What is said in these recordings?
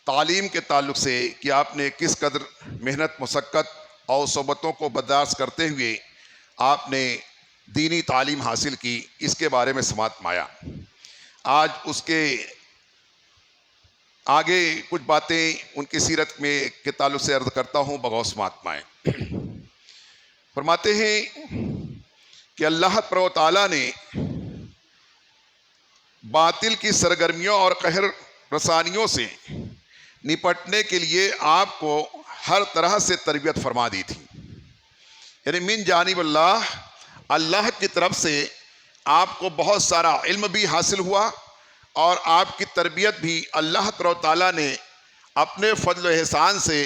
تعلیم کے تعلق سے کہ آپ نے کس قدر محنت مشقت اور صحبتوں کو برداشت کرتے ہوئے آپ نے دینی تعلیم حاصل کی، اس کے بارے میں سماعت فرمایا۔ آج اس کے آگے کچھ باتیں ان کی سیرت میں کے تعلق سے عرض کرتا ہوں، بغور سماعت فرمائیں۔ فرماتے ہیں کہ اللہ تبارک و تعالیٰ نے باطل کی سرگرمیوں اور قہر رسانیوں سے نپٹنے کے لیے آپ کو ہر طرح سے تربیت فرما دی تھی، یعنی من جانب اللہ کی طرف سے آپ کو بہت سارا علم بھی حاصل ہوا اور آپ کی تربیت بھی اللہ تبارک و تعالیٰ نے اپنے فضل و احسان سے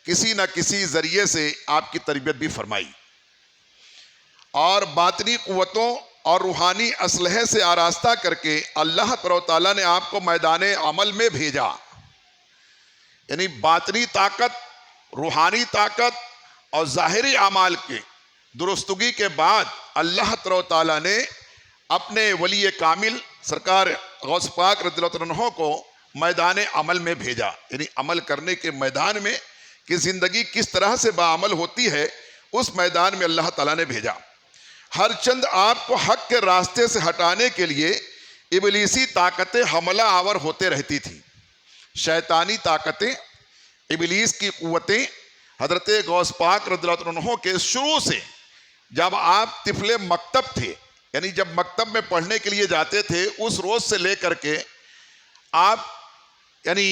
کسی نہ کسی ذریعے سے آپ کی تربیت بھی فرمائی، اور باطنی قوتوں اور روحانی اسلحے سے آراستہ کر کے اللہ تبارک و تعالیٰ نے آپ کو میدان عمل میں بھیجا، یعنی باطنی طاقت، روحانی طاقت اور ظاہری اعمال کے درستگی کے بعد اللہ تبارک و تعالیٰ نے اپنے ولی کامل سرکار غوث پاک رضی اللہ عنہ کو میدان عمل میں بھیجا، یعنی عمل کرنے کے میدان میں کہ زندگی کس طرح سے باعمل ہوتی ہے، اس میدان میں اللہ تعالیٰ نے بھیجا۔ ہر چند آپ کو حق کے راستے سے ہٹانے کے لیے ابلیسی طاقتیں حملہ آور ہوتے رہتی تھی، شیطانی طاقتیں، ابلیس کی قوتیں حضرت غوث پاک رضی اللہ عنہ کے شروع سے جب آپ طفل مکتب تھے، یعنی جب مکتب میں پڑھنے کے لیے جاتے تھے، اس روز سے لے کر کے آپ یعنی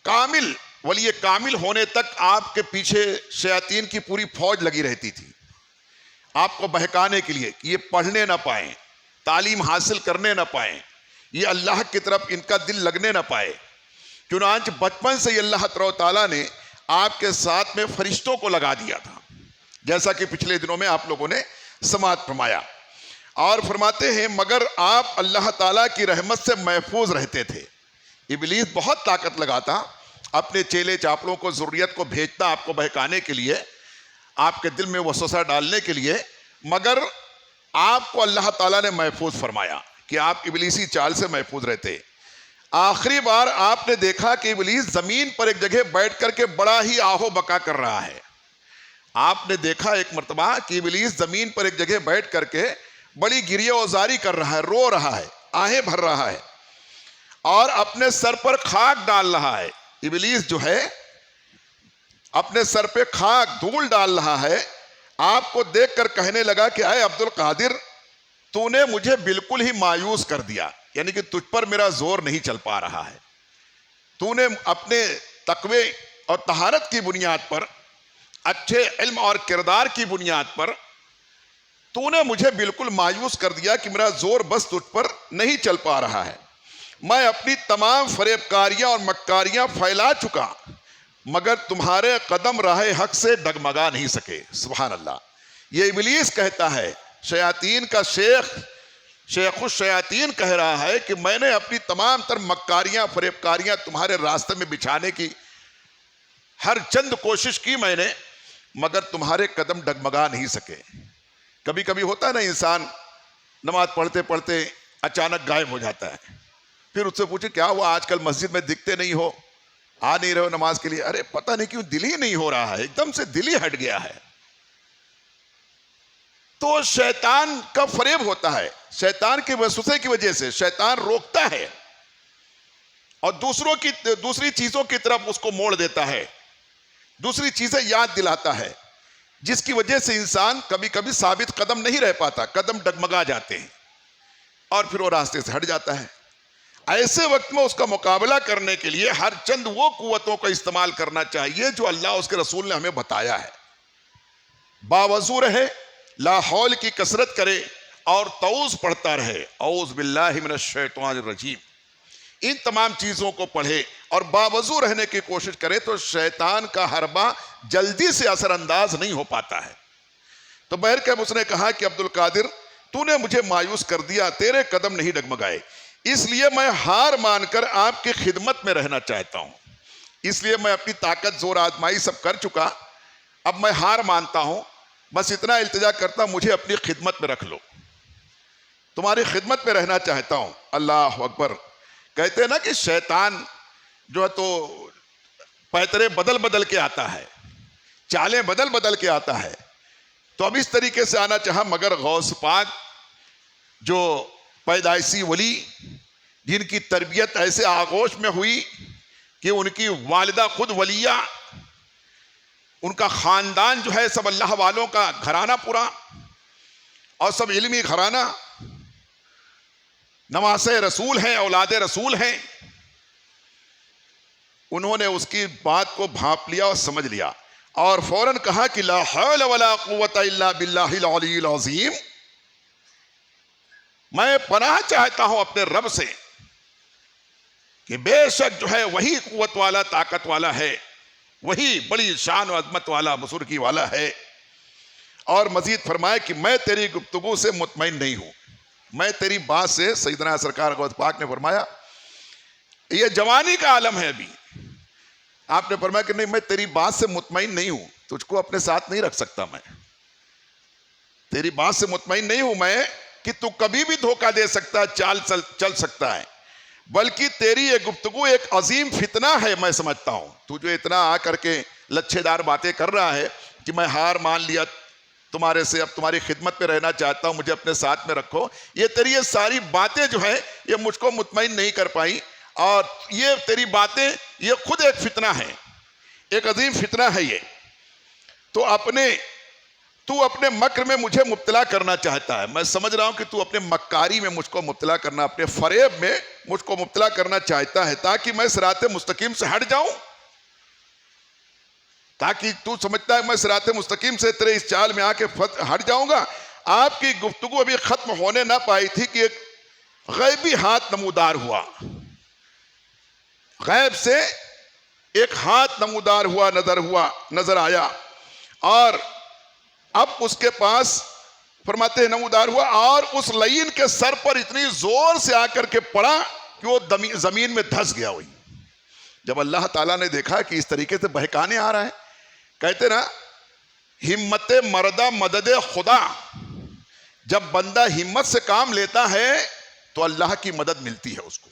کامل ولی کامل ہونے تک آپ کے پیچھے شیاطین کی پوری فوج لگی رہتی تھی، آپ کو بہکانے کے لیے کہ یہ پڑھنے نہ پائیں، تعلیم حاصل کرنے نہ پائیں، یہ اللہ کی طرف ان کا دل لگنے نہ پائے۔ چنانچہ بچپن سے ہی اللہ تبارک و تعالیٰ نے آپ کے ساتھ میں فرشتوں کو لگا دیا تھا، جیسا کہ پچھلے دنوں میں آپ لوگوں نے سماعت فرمایا، اور فرماتے ہیں مگر آپ اللہ تعالیٰ کی رحمت سے محفوظ رہتے تھے۔ ابلیس بہت طاقت لگاتا، اپنے چیلے چاپڑوں کو، ذریت کو بھیجتا آپ کو بہکانے کے لیے، آپ کے دل میں وسوسہ ڈالنے کے لیے، مگر آپ کو اللہ تعالیٰ نے محفوظ فرمایا کہ آپ ابلیسی چال سے محفوظ رہتے۔ آخری بار آپ نے دیکھا کہ ابلیس زمین پر ایک جگہ بیٹھ کر کے بڑا ہی آہو بکا کر رہا ہے۔ آپ نے دیکھا ایک مرتبہ کہ ابلیس زمین پر ایک جگہ بیٹھ کر کے بڑی گریہ وزاری کر رہا ہے، رو رہا ہے، آہیں بھر رہا ہے اور اپنے سر پر خاک ڈال رہا ہے۔ ابلیس جو ہے اپنے سر پہ خاک دھول ڈال رہا ہے۔ آپ کو دیکھ کر کہنے لگا کہ اے عبد القادر، تو نے مجھے بالکل ہی مایوس کر دیا، یعنی کہ تجھ پر میرا زور نہیں چل پا رہا ہے، تو نے اپنے تقوی اور طہارت کی بنیاد پر، اچھے علم اور کردار کی بنیاد پر تو نے مجھے بالکل مایوس کر دیا کہ میرا زور بس تجھ پر نہیں چل پا رہا ہے۔ میں اپنی تمام فریب کاریاں اور مکاریاں پھیلا چکا، مگر تمہارے قدم راہ حق سے ڈگمگا نہیں سکے۔ سبحان اللہ، یہ ابلیس کہتا ہے، شیاطین کا شیخ الشیاطین کہہ رہا ہے کہ میں نے اپنی تمام تر مکاریاں فریب کاریاں تمہارے راستے میں بچھانے کی ہر چند کوشش کی میں نے، مگر تمہارے قدم ڈگمگا نہیں سکے۔ کبھی کبھی ہوتا ہے نا، انسان نماز پڑھتے پڑھتے اچانک غائب ہو جاتا ہے، پھر اس سے پوچھے کیا ہوا، آج کل مسجد میں دکھتے نہیں ہو، آ نہیں رہے ہو نماز کے لیے؟ ارے پتہ نہیں کیوں دل ہی نہیں ہو رہا ہے، ایک دم سے دل ہی ہٹ گیا ہے۔ تو شیطان کا فریب ہوتا ہے، شیطان کے وسوسے کی وجہ سے شیطان روکتا ہے اور دوسری چیزوں کی طرف اس کو موڑ دیتا ہے، دوسری چیزیں یاد دلاتا ہے، جس کی وجہ سے انسان کبھی کبھی ثابت قدم نہیں رہ پاتا، قدم ڈگمگا جاتے ہیں اور پھر وہ راستے سے ہٹ جاتا ہے۔ ایسے وقت میں اس کا مقابلہ کرنے کے لیے ہر چند وہ قوتوں کا استعمال کرنا چاہیے جو اللہ اس کے رسول نے ہمیں بتایا ہے۔ باوضو رہے، لا حول کی کثرت کرے اور تعوذ پڑھتا رہے، اعوذ باللہ من الشیطان الرجیم، ان تمام چیزوں کو پڑھے اور باوضو رہنے کی کوشش کرے تو شیطان کا حربہ جلدی سے اثر انداز نہیں ہو پاتا ہے۔ تو بہرکیف اس نے کہا کہ عبد القادر، تو نے مجھے مایوس کر دیا، تیرے قدم نہیں ڈگمگائے، اس لیے میں ہار مان کر آپ کی خدمت میں رہنا چاہتا ہوں، اس لیے میں اپنی طاقت زور آزمائی سب کر چکا، اب میں ہار مانتا ہوں، بس اتنا التجا کرتا ہوں مجھے اپنی خدمت میں رکھ لو، تمہاری خدمت میں رہنا چاہتا ہوں۔ اللہ اکبر۔ کہتے ہیں نا کہ شیطان جو ہے تو پیترے بدل بدل کے آتا ہے، چالیں بدل بدل کے آتا ہے. تو اب اس طریقے سے آنا چاہا، مگر غوث پاک جو پیدائشی ولی جن کی تربیت ایسے آغوش میں ہوئی کہ ان کی والدہ خود ولیہ، ان کا خاندان جو ہے سب اللہ والوں کا گھرانہ پورا اور سب علمی گھرانہ، نواسے رسول ہیں، اولاد رسول ہیں. انہوں نے اس کی بات کو بھانپ لیا اور سمجھ لیا اور فوراً کہا کہ لا حول ولا قوت الا باللہ العلی العظیم، میں پناہ چاہتا ہوں اپنے رب سے کہ بے شک جو ہے وہی قوت والا، طاقت والا ہے، وہی بڑی شان و عظمت والا، بزرگی والا ہے. اور مزید فرمایا کہ میں تیری گفتگو سے مطمئن نہیں ہوں، میں تیری بات سے. سیدنا سرکار غوث پاک نے فرمایا، یہ جوانی کا عالم ہے ابھی، آپ نے فرمایا کہ نہیں میں تیری بات سے مطمئن نہیں ہوں، تجھ کو اپنے ساتھ نہیں رکھ سکتا، میں تیری بات سے مطمئن نہیں ہوں میں کہ تو کبھی بھی دھوکہ دے سکتا ہے، چل سکتا ہے، بلکہ تیری یہ گفتگو ایک عظیم فتنہ ہے. میں سمجھتا ہوں تو جو اتنا آ کر کے لچھے دار باتیں کر رہا ہے کہ میں ہار مان لیا تمہارے سے، اب تمہاری خدمت میں رہنا چاہتا ہوں، مجھے اپنے ساتھ میں رکھو، یہ تیری یہ ساری باتیں جو ہیں یہ مجھ کو مطمئن نہیں کر پائی، اور یہ تیری باتیں یہ خود ایک فتنہ ہے، ایک عظیم فتنہ ہے یہ. تو اپنے مکر میں مجھے مبتلا کرنا چاہتا ہے، میں سمجھ رہا ہوں کہ تو اپنے مکاری میں مجھ کو مبتلا کرنا، اپنے فریب میں مجھ کو مبتلا کرنا چاہتا ہے تاکہ میں صراط مستقیم سے ہٹ جاؤں، تاکہ تو سمجھتا ہے میں صراط مستقیم سے تیرے اس چال میں آ کے ہٹ جاؤں گا. آپ کی گفتگو ابھی ختم ہونے نہ پائی تھی کہ ایک غیبی ہاتھ نمودار ہوا، غیب سے ایک ہاتھ نمودار ہوا، نظر آیا، اور اب اس کے پاس فرماتے ہیں نمودار ہوا، اور اس لعین کے سر پر اتنی زور سے آ کر کے پڑا کہ وہ زمین میں دھس گیا. ہوئی جب اللہ تعالیٰ نے دیکھا کہ اس طریقے سے بہکانے آ رہا ہے، کہتے نا ہمت مردہ مدد خدا، جب بندہ ہمت سے کام لیتا ہے تو اللہ کی مدد ملتی ہے اس کو.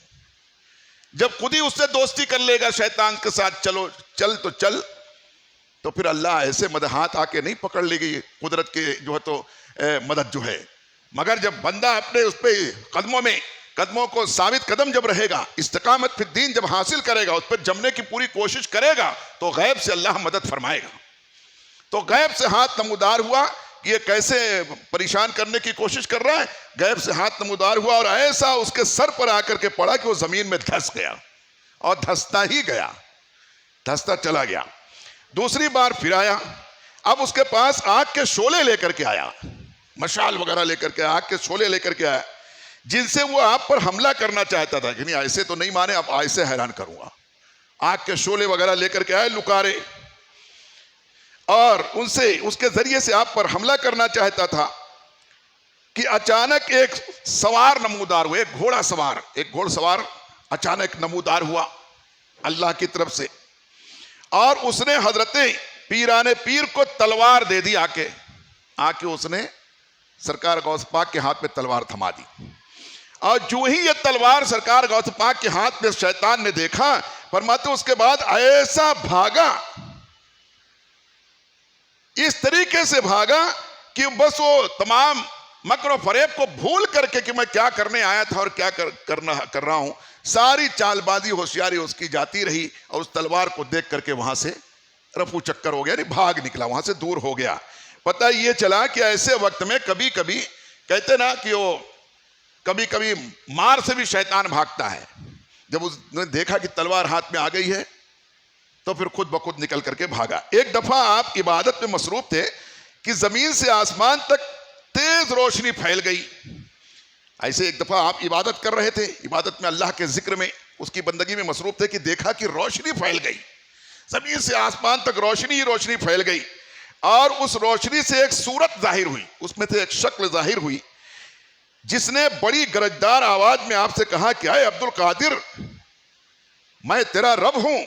جب خود ہی اس سے دوستی کر لے گا شیطان کے ساتھ، چل تو پھر اللہ ایسے ہاتھ آ کے نہیں پکڑ لے گی، قدرت کے جو ہے تو مدد جو ہے. مگر جب بندہ اپنے اس پہ قدموں کو ثابت قدم جب رہے گا، استقامت فی الدین جب حاصل کرے گا، اس پر جمنے کی پوری کوشش کرے گا، تو غیب سے اللہ مدد فرمائے گا. تو غیب سے ہاتھ نمودار ہوا کہ یہ کیسے پریشان کرنے کی کوشش کر رہا ہے، غیب سے ہاتھ نمودار ہوا اور ایسا اس کے سر پر آ کر کے پڑا کہ وہ زمین میں دھس گیا، اور دھستا ہی گیا، دھستا چلا گیا. دوسری بار پھر آیا، اب اس کے پاس آگ کے شعلے لے کر کے آیا، مشال وغیرہ لے کر کے، آگ کے شعلے لے کر کے آیا، جن سے وہ آپ پر حملہ کرنا چاہتا تھا کہ نہیں ایسے تو نہیں مانے، اب ایسے حیران کروں گا. آگ کے شعلے وغیرہ لے کر کے آئے لکارے، اور ان سے اس کے ذریعے سے آپ پر حملہ کرنا چاہتا تھا کہ اچانک ایک سوار نمودار ہوا، ایک گھوڑ سوار اچانک نمودار ہوا اللہ کی طرف سے، اور اس نے حضرت پیران پیر کو تلوار دے دی. آ کے اس نے سرکار غوث پاک کے ہاتھ میں تلوار تھما دی، اور جو ہی یہ تلوار سرکار غوث پاک کے ہاتھ میں شیطان نے دیکھا، فرماتے اس کے بعد ایسا بھاگا، اس طریقے سے بھاگا کہ بس وہ تمام مکر و فریب کو بھول کر کے کہ میں کیا کرنے آیا تھا اور کیا کر رہا ہوں، ساری چال بازی ہوشیاری اس کی جاتی رہی، اور اس تلوار کو دیکھ کر کے وہاں سے رفو چکر ہو گیا، یعنی بھاگ نکلا، وہاں سے دور ہو گیا. پتہ یہ چلا کہ ایسے وقت میں کبھی کبھی کہتے نا کہ وہ کبھی کبھی مار سے بھی شیطان بھاگتا ہے. جب اس نے دیکھا کہ تلوار ہاتھ میں آ گئی ہے تو پھر خود بخود نکل کر کے بھاگا. ایک دفعہ آپ عبادت میں مصروف تھے کہ زمین سے آسمان تک تیز روشنی پھیل گئی. ایسے ایک دفعہ آپ عبادت کر رہے تھے، عبادت میں اللہ کے ذکر میں، اس کی بندگی میں مصروف تھے کہ دیکھا کہ روشنی پھیل گئی، زمین سے آسمان تک روشنی ہی روشنی پھیل گئی، اور اس روشنی سے ایک صورت ظاہر ہوئی، اس میں سے ایک شکل ظاہر ہوئی جس نے بڑی گرجدار آواز میں آپ سے کہا کہ اے عبد القادر، میں تیرا رب ہوں.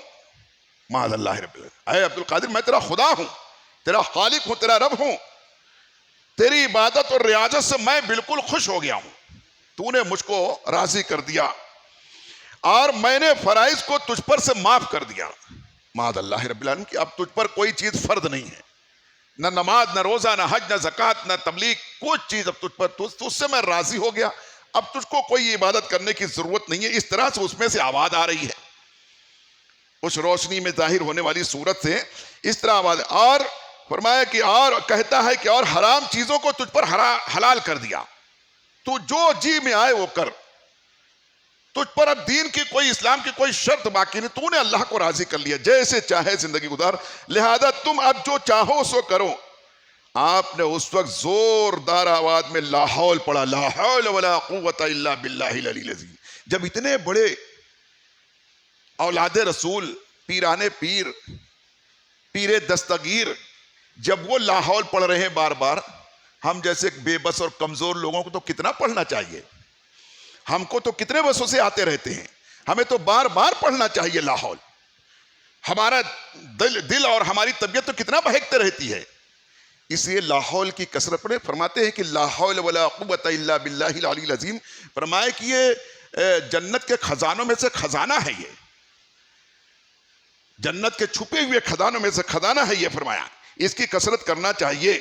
معاذ اللہ رب العالمین، اے عبد القادر میں تیرا خدا ہوں، تیرا خالق ہوں، تیرا رب ہوں، تیری عبادت اور ریاضت سے میں بالکل خوش ہو گیا ہوں، تو نے مجھ کو راضی کر دیا، اور میں نے فرائض کو تجھ پر سے معاف کر دیا. معاذ اللہ رب العالمین کہ اب تجھ پر کوئی چیز فرض نہیں ہے، نہ نماز، نہ روزہ، نہ حج، نہ زکوٰۃ، نہ تبلیغ، کوئی چیز اب تجھ پر، تجھ سے میں راضی ہو گیا، اب تجھ کو کوئی عبادت کرنے کی ضرورت نہیں ہے۔ اس طرح سے اس میں سے آواز آ رہی ہے، اس روشنی میں ظاہر ہونے والی صورت سے اس طرح آواز، اور فرمایا کہ اور کہتا ہے کہ اور حرام چیزوں کو تجھ پر حلال کر دیا، تو جو جی میں آئے وہ کر، تجھ پر اب دین کی کوئی، اسلام کی کوئی شرط باقی نہیں، تو نے اللہ کو راضی کر لیا، جیسے چاہے زندگی گزار، لہذا تم اب جو چاہو سو کرو۔ آپ نے اس وقت زوردار آواز میں لا حول پڑھا، لا حول ولا قوت الا باللہ العلی العظیم۔ جب اتنے بڑے اولاد رسول، پیرانے پیر، پیر دستگیر، جب وہ لا حول پڑھ رہے ہیں بار بار، ہم جیسے بے بس اور کمزور لوگوں کو تو کتنا پڑھنا چاہیے؟ ہم کو تو کتنے وسوسے آتے رہتے ہیں، ہمیں تو بار بار پڑھنا چاہیے لا حول۔ ہمارا دل اور ہماری طبیعت تو کتنا بہکتے رہتی ہے، اس لیے لا حول کی کثرت پڑھے۔ فرماتے ہیں کہ لا حول ولا قوت الا باللہ العلی العظیم، فرمائے کہ یہ جنت کے خزانوں میں سے خزانہ ہے، یہ جنت کے چھپے ہوئے خزانوں میں سے خزانہ ہے، یہ فرمایا اس کی کثرت کرنا چاہیے۔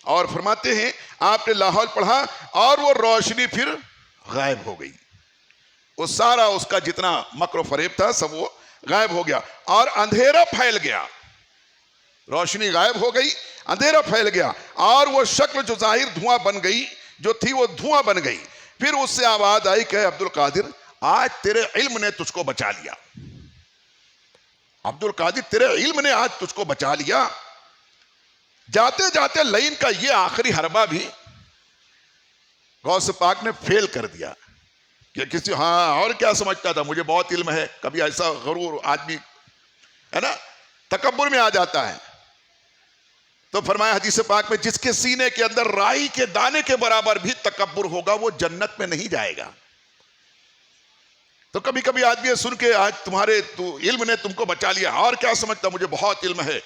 اور فرماتے ہیں آپ نے لا حول پڑھا اور وہ روشنی پھر غائب ہو گئی، وہ سارا اس کا جتنا مکر و فریب تھا سب وہ غائب ہو گیا، اور اندھیرا پھیل گیا، روشنی غائب ہو گئی، اندھیرا پھیل گیا، اور وہ شکل جو ظاہر دھواں بن گئی، جو تھی وہ دھواں بن گئی۔ پھر اس سے آواز آئی کہ عبد القادر آج تیرے علم نے تجھ کو بچا لیا، عبد القادر تیرے علم نے آج تجھ کو بچا لیا۔ جاتے جاتے لائن کا یہ آخری حربہ بھی غوث پاک نے فیل کر دیا کہ کسی ہاں اور کیا سمجھتا تھا مجھے بہت علم ہے، کبھی ایسا غرور آدمی ہے نا تکبر میں آ جاتا ہے۔ تو فرمایا حدیث پاک میں جس کے سینے کے اندر رائی کے دانے کے برابر بھی تکبر ہوگا وہ جنت میں نہیں جائے گا۔ تو کبھی کبھی آدمی سن کے آج تمہارے علم نے تم کو بچا لیا، اور کیا سمجھتا مجھے بہت علم ہے،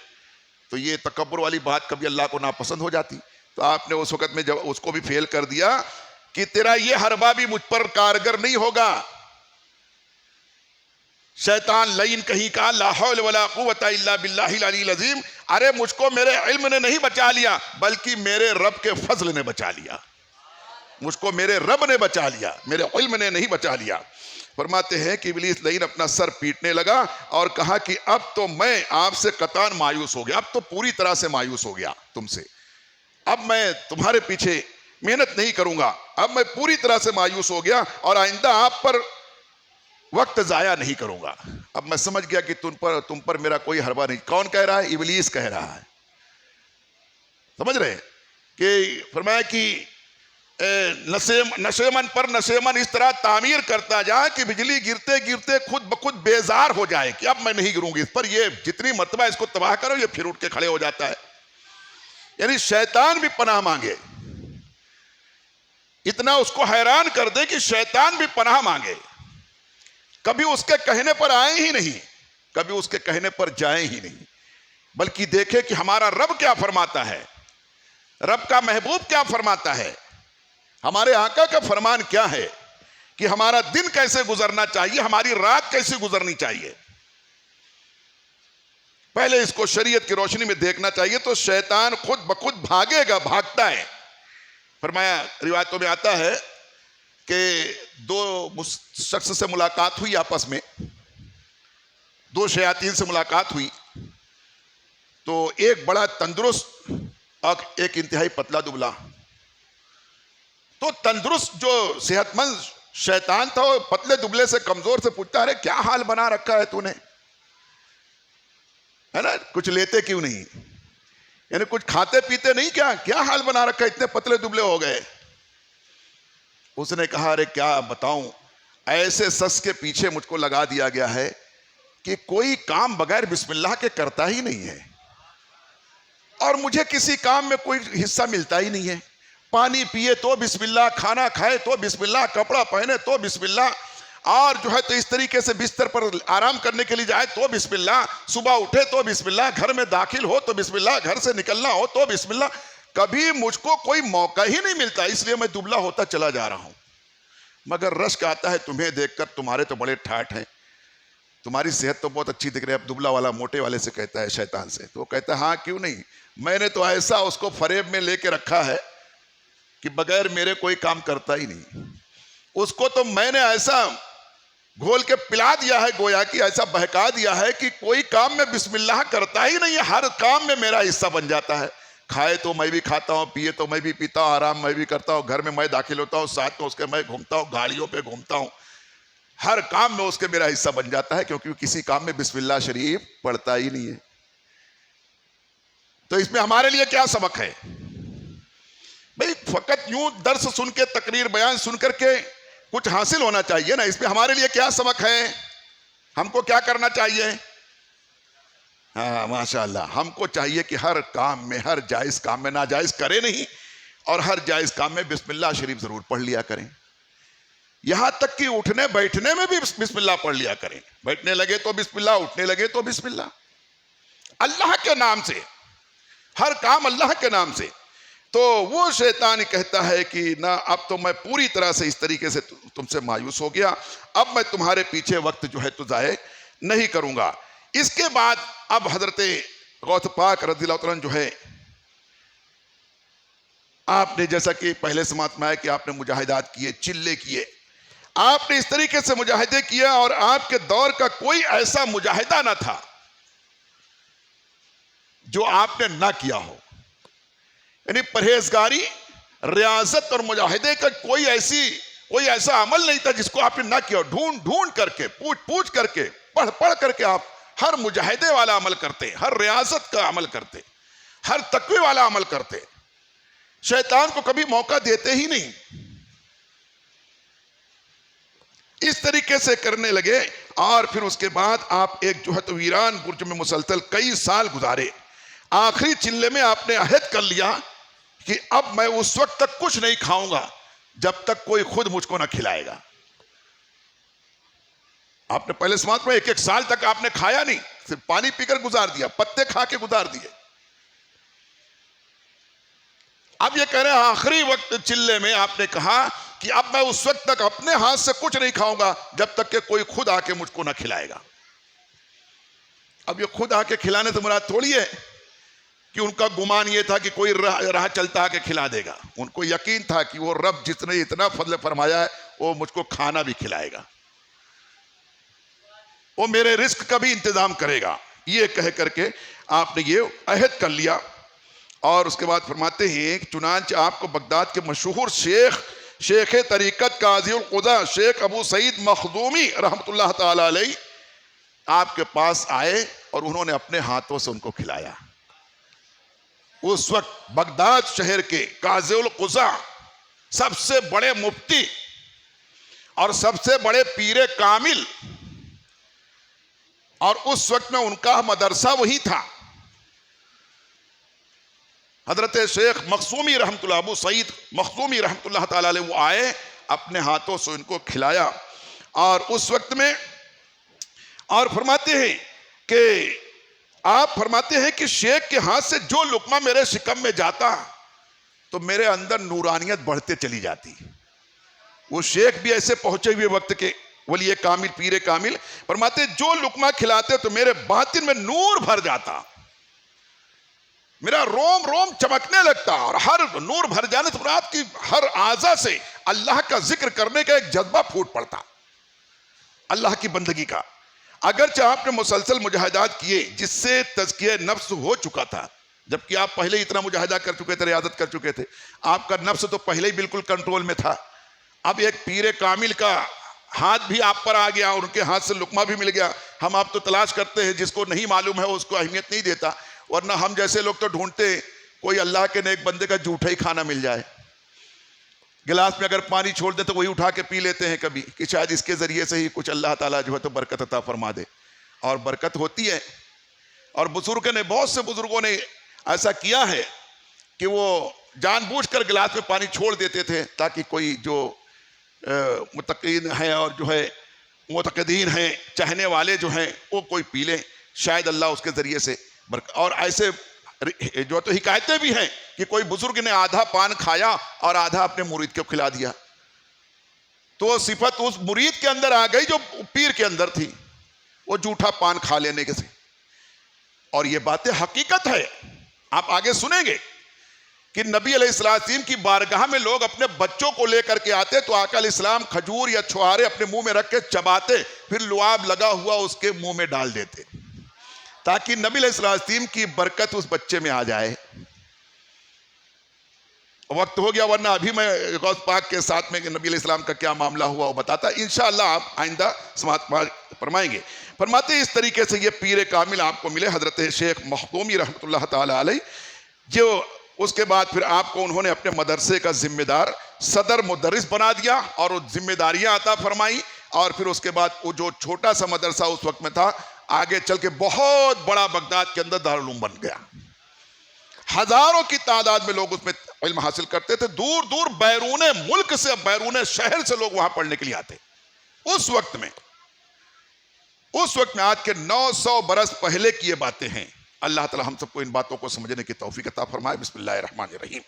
تو یہ تکبر والی بات کبھی اللہ کو ناپسند ہو جاتی۔ تو آپ نے اس وقت میں جب اس کو بھی فیل کر دیا کہ تیرا یہ حربہ بھی مجھ پر کارگر نہیں ہوگا۔ شیطان لعین کہیں کا لا حول ولا قوت الا باللہ العلی العظیم، ارے مجھ کو میرے علم نے نہیں بچا لیا بلکہ میرے رب کے فضل نے بچا لیا، مجھ کو میرے رب نے بچا لیا، میرے علم نے نہیں بچا لیا۔ فرماتے ہیں کہ ابلیس لعین اپنا سر پیٹنے لگا اور کہا کہ اب تو میں آپ سے قطعاً مایوس ہو گیا، اب تو پوری طرح سے مایوس ہو گیا تم سے، اب میں تمہارے پیچھے محنت نہیں کروں گا، اب میں پوری طرح سے مایوس ہو گیا اور آئندہ آپ پر وقت ضائع نہیں کروں گا۔ اب میں سمجھ گیا کہ تم پر میرا کوئی حربہ نہیں۔ کون کہہ رہا ہے؟ ابلیس کہہ رہا ہے، سمجھ رہے کہ فرمایا کہ نشیمن پر نشیمن اس طرح تعمیر کرتا جائے کہ بجلی گرتے گرتے خود بخود بیزار ہو جائے کہ اب میں نہیں گروں گی اس پر، یہ جتنی مرتبہ اس کو تباہ کرو یہ پھر اٹھ کے کھڑے ہو جاتا ہے۔ یعنی شیطان بھی پناہ مانگے، اتنا اس کو حیران کر دے کہ شیطان بھی پناہ مانگے، کبھی اس کے کہنے پر آئیں ہی نہیں، کبھی اس کے کہنے پر جائیں ہی نہیں، بلکہ دیکھے کہ ہمارا رب کیا فرماتا ہے، رب کا محبوب کیا فرماتا ہے، ہمارے آقا کا فرمان کیا ہے کہ ہمارا دن کیسے گزرنا چاہیے، ہماری رات کیسے گزرنی چاہیے۔ پہلے اس کو شریعت کی روشنی میں دیکھنا چاہیے تو شیطان خود بخود بھاگے گا، بھاگتا ہے۔ فرمایا روایتوں میں آتا ہے کہ دو شخص سے ملاقات ہوئی، آپس میں دو شیاطین سے ملاقات ہوئی، تو ایک بڑا تندرست اور ایک انتہائی پتلا دبلا۔ تو تندرست جو صحت مند شیطان تھا وہ پتلے دبلے سے کمزور سے پوچھتا ہے کیا حال بنا رکھا ہے تو نے، ہے نا، کچھ لیتے کیوں نہیں، یعنی کچھ کھاتے پیتے نہیں، کیا حال بنا رکھا ہے، اتنے پتلے دبلے ہو گئے۔ اس نے کہا ارے کیا بتاؤں، ایسے شخص کے پیچھے مجھ کو لگا دیا گیا ہے کہ کوئی کام بغیر بسم اللہ کے کرتا ہی نہیں ہے، اور مجھے کسی کام میں کوئی حصہ ملتا ہی نہیں ہے، پانی پیے تو بسم اللہ، کھانا کھائے تو بسم اللہ، کپڑا پہنے تو بسم اللہ، اور جو ہے تو اس طریقے سے بستر پر آرام کرنے کے لیے جائے تو بسم اللہ، صبح اٹھے تو بسم اللہ، گھر میں داخل ہو تو بسم اللہ، گھر سے نکلنا ہو تو بسم اللہ، کبھی مجھ کو کوئی موقع ہی نہیں ملتا، اس لیے میں دبلا ہوتا چلا جا رہا ہوں، مگر رشک آتا ہے تمہیں دیکھ کر، تمہارے تو بڑے ٹھاٹ ہیں، تمہاری صحت تو بہت اچھی دکھ رہی ہے. اب دبلا والا موٹے والے سے کہتا ہے شیطان سے, تو وہ کہتا ہے ہاں کیوں نہیں, میں نے تو ایسا اس کو فریب میں لے کے رکھا ہے کہ بغیر میرے کوئی کام کرتا ہی نہیں. اس کو تو میں نے ایسا گھول کے پلا دیا ہے, گویا کہ ایسا بہکا دیا ہے کہ کوئی کام میں بسم اللہ کرتا ہی نہیں ہے, ہر کام میں میرا حصہ بن جاتا ہے. کھائے تو میں بھی کھاتا ہوں, پیے تو میں بھی پیتا ہوں, آرام میں بھی کرتا ہوں, گھر میں داخل ہوتا ہوں, ساتھ میں اس کے میں گھومتا ہوں, گاڑیوں پہ گھومتا ہوں, ہر کام میں اس کے میرا حصہ بن جاتا ہے, کیونکہ کسی کام میں بسم اللہ شریف پڑھتا ہی نہیں ہے. تو اس میں ہمارے لیے کیا سبق ہے بھئی؟ فقط یوں درس سن کے, تقریر بیان سن کر کے کچھ حاصل ہونا چاہیے نا. اس میں ہمارے لیے کیا سبق ہے, ہم کو کیا کرنا چاہیے؟ ہاں ماشاءاللہ, ہم کو چاہیے کہ ہر کام میں, ہر جائز کام میں ناجائز کرے نہیں, اور ہر جائز کام میں بسم اللہ شریف ضرور پڑھ لیا کریں. یہاں تک کہ اٹھنے بیٹھنے میں بھی بسم اللہ پڑھ لیا کریں. بیٹھنے لگے تو بسم اللہ, اٹھنے لگے تو بسم اللہ, اللہ کے نام سے, ہر کام اللہ کے نام سے. تو وہ شیطان کہتا ہے کہ نہ, اب تو میں پوری طرح سے اس طریقے سے تم سے مایوس ہو گیا, اب میں تمہارے پیچھے وقت جو ہے تو ضائع نہیں کروں گا. اس کے بعد اب حضرت غوث پاک رضی اللہ عنہ جو ہے, آپ نے جیسا کہ پہلے سماعت میں آیا کہ آپ نے مجاہدات کیے, چلے کیے, آپ نے اس طریقے سے مجاہدے کیا, اور آپ کے دور کا کوئی ایسا مجاہدہ نہ تھا جو آپ نے نہ کیا ہو. یعنی پرہیزگاری, ریاضت اور مجاہدے کا کوئی ایسا عمل نہیں تھا جس کو آپ نے نہ کیا. ڈھونڈ ڈھونڈ کر کے, پوچھ کر کے, پڑھ کر کے آپ ہر مجاہدے والا عمل کرتے, ہر ریاضت کا عمل کرتے, ہر تقوی والا عمل کرتے. شیطان کو کبھی موقع دیتے ہی نہیں. اس طریقے سے کرنے لگے, اور پھر اس کے بعد آپ ایک جو ہے تو ویران برج میں مسلسل کئی سال گزارے. آخری چلے میں آپ نے عہد کر لیا کہ اب میں اس وقت تک کچھ نہیں کھاؤں گا جب تک کوئی خود مجھ کو نہ کھلائے گا. آپ نے پہلے سماعت میں ایک سال تک آپ نے کھایا نہیں, صرف پانی پی کر گزار دیا, پتے کھا کے گزار دیے. اب یہ کہہ رہے ہیں آخری وقت چلے میں آپ نے کہا کہ اب میں اس وقت تک اپنے ہاتھ سے کچھ نہیں کھاؤں گا جب تک کہ کوئی خود آ کے مجھ کو نہ کھلائے گا. اب یہ خود آ کے کھلانے سے مراد تھوڑی ہے کہ ان کا گمان یہ تھا کہ کوئی راہ چلتا آ کے کھلا دے گا. ان کو یقین تھا کہ وہ رب جس نے اتنا فضل فرمایا ہے وہ مجھ کو کھانا بھی کھلائے گا, وہ میرے رزق کا بھی انتظام کرے گا. یہ کہہ کر کے آپ نے یہ عہد کر لیا. اور اس کے بعد فرماتے ہیں کہ چنانچہ آپ کو بغداد کے مشہور شیخ طریقت قاضی القضا شیخ ابو سعید مخزومی رحمۃ اللہ تعالی علیہ آپ کے پاس آئے, اور انہوں نے اپنے ہاتھوں سے ان کو کھلایا. اس وقت بغداد شہر کے قاضی القضا, سب سے بڑے مفتی اور سب سے بڑے پیر کامل, اور اس وقت میں ان کا مدرسہ وہی تھا. حضرت شیخ مخزومی رحمۃ اللہ, ابو سعید مخزومی رحمۃ اللہ تعالی علیہ, وہ آئے, اپنے ہاتھوں سے ان کو کھلایا. اور اس وقت میں اور فرماتے ہیں کہ آپ فرماتے ہیں کہ شیخ کے ہاتھ سے جو لقمہ میرے شکم میں جاتا تو میرے اندر نورانیت بڑھتے چلی جاتی. وہ شیخ بھی ایسے پہنچے ہوئے وقت کے ولی کامل, پیر کامل, فرماتے جو لقمہ کھلاتے تو میرے باطن میں نور بھر جاتا, میرا روم روم چمکنے لگتا, اور ہر نور بھر جانے سے مراد کی ہر اعضاء سے اللہ کا ذکر کرنے کا ایک جذبہ پھوٹ پڑتا, اللہ کی بندگی کا. اگرچہ آپ نے مسلسل مجاہدات کیے جس سے تزکیہ نفس ہو چکا تھا, جبکہ آپ پہلے ہی اتنا مجاہدہ کر چکے تھے, ریاضت کر چکے تھے, آپ کا نفس تو پہلے ہی بالکل کنٹرول میں تھا. اب ایک پیر کامل کا ہاتھ بھی آپ پر آ گیا, اور ان کے ہاتھ سے لقمہ بھی مل گیا. ہم آپ تو تلاش کرتے ہیں, جس کو نہیں معلوم ہے اس کو اہمیت نہیں دیتا, ورنہ ہم جیسے لوگ تو ڈھونڈتے ہیں کوئی اللہ کے نیک بندے کا جھوٹا ہی کھانا مل جائے. گلاس میں اگر پانی چھوڑ دیں تو وہی اٹھا کے پی لیتے ہیں کبھی, کہ شاید اس کے ذریعے سے ہی کچھ اللہ تعالیٰ جو ہے تو برکت عطا فرما دے, اور برکت ہوتی ہے. اور بہت سے بزرگوں نے ایسا کیا ہے کہ وہ جان بوجھ کر گلاس میں پانی چھوڑ دیتے تھے تاکہ کوئی جو متقین ہیں اور جو ہے معتقدین ہیں, چاہنے والے جو ہیں, وہ کوئی پی لیں, شاید اللہ اس کے ذریعے سے برکت. اور ایسے جو تو حکایتیں بھی ہیں کہ کوئی بزرگ نے آدھا پان کھایا اور آدھا اپنے مرید کو کھلا دیا, تو وہ صفت اس مرید کے اندر آ گئی جو پیر کے اندر تھی. وہ جھوٹا پان کھا لینے کے سے. اور یہ باتیں حقیقت ہے. آپ آگے سنیں گے کہ نبی علیہ السلام کی بارگاہ میں لوگ اپنے بچوں کو لے کر کے آتے تو آقا علیہ السلام کھجور یا چھوارے اپنے منہ میں رکھ کے چباتے, پھر لعاب لگا ہوا اس کے منہ میں ڈال دیتے تاکہ نبی علیہ السلام کی برکت اس بچے میں آ جائے. وقت ہو گیا, ورنہ ابھی میں غوث پاک کے ساتھ میں نبی علیہ السلام کا کیا معاملہ ہوا وہ بتاتا. انشاءاللہ آپ آئندہ سماعت فرمائیں گے. فرماتے ہیں اس طریقے سے یہ پیر کامل آپ کو ملے حضرت شیخ مخدومی رحمۃ اللہ تعالی علیہ, جو اس کے بعد پھر آپ کو انہوں نے اپنے مدرسے کا ذمہ دار صدر مدرس بنا دیا اور وہ ذمہ داریاں عطا فرمائی. اور پھر اس کے بعد وہ جو چھوٹا سا مدرسہ اس وقت میں تھا, آگے چل کے بہت بڑا بغداد کے اندر دارالعلوم بن گیا. ہزاروں کی تعداد میں لوگ اس میں علم حاصل کرتے تھے. دور دور بیرون ملک سے, بیرون شہر سے لوگ وہاں پڑھنے کے لیے آتے. اس وقت میں آج کے 900 برس پہلے کی یہ باتیں ہیں. اللہ تعالی ہم سب کو ان باتوں کو سمجھنے کی توفیق عطا فرمائے. بسم اللہ الرحمن الرحیم.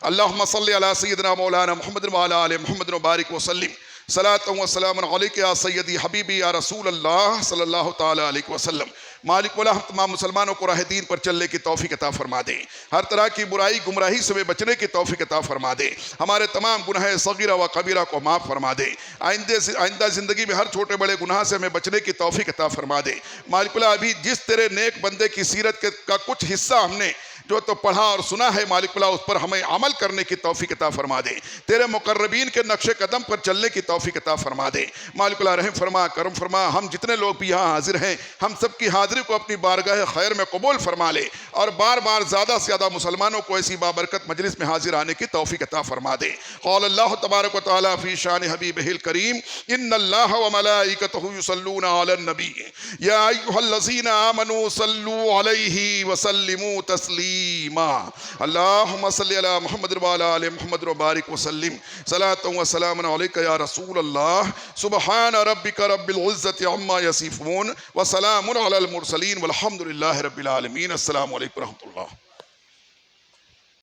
اللہم صلی علی سیدنا مولانا محمد وعلی آل محمد وبارک وسلم. صلاۃ و سلام علیک یا سیدی حبیبی یا رسول اللہ صلی اللہ تعالی علیہ وسلم. مالک مولا ہم تمام مسلمانوں کو راہ دین پر چلنے کی توفیق عطا فرما دے. ہر طرح کی برائی گمراہی سے بچنے کی توفیق عطا فرما دے. ہمارے تمام گناہ صغیرہ و کبیرہ کو معاف فرما دے. آئندہ زندگی میں ہر چھوٹے بڑے گناہ سے ہمیں بچنے کی توفیق عطا فرما دے. مالک مولا ابھی جس تیرے نیک بندے کی سیرت کا کچھ حصہ ہم نے جو تو پڑھا اور سنا ہے, مالک مولا اس پر ہمیں عمل کرنے کی توفیق عطا فرما دے. تیرے مقربین کے نقش قدم پر چلنے کی توفیق عطا فرما دے. مالک مولا رحم فرما, کرم فرما. ہم جتنے لوگ بھی یہاں حاضر ہیں, ہم سب کی حاضری کو اپنی بارگاہ خیر میں قبول فرما لے, اور بار بار زیادہ سے زیادہ مسلمانوں کو ایسی بابرکت مجلس میں حاضر آنے کی توفیق عطا فرما دے. قال اللہ تبارک و تعالی فی شان حبیبہ الکریم, ان اللہ و ملائکتہ یصلون علی النبی یا ایھا الذین آمنوا صلوا علیہ وسلموا تسلیما. اللہم صلی علی محمد وعلی آل محمد وبارک وسلم. صلاۃ و سلام علیک یا رسول اللہ. سبحان ربک رب العزۃ عما یصفون وسلام علی المرسلین والحمد للہ رب العالمین. السلام علیکم ورحمۃ اللہ.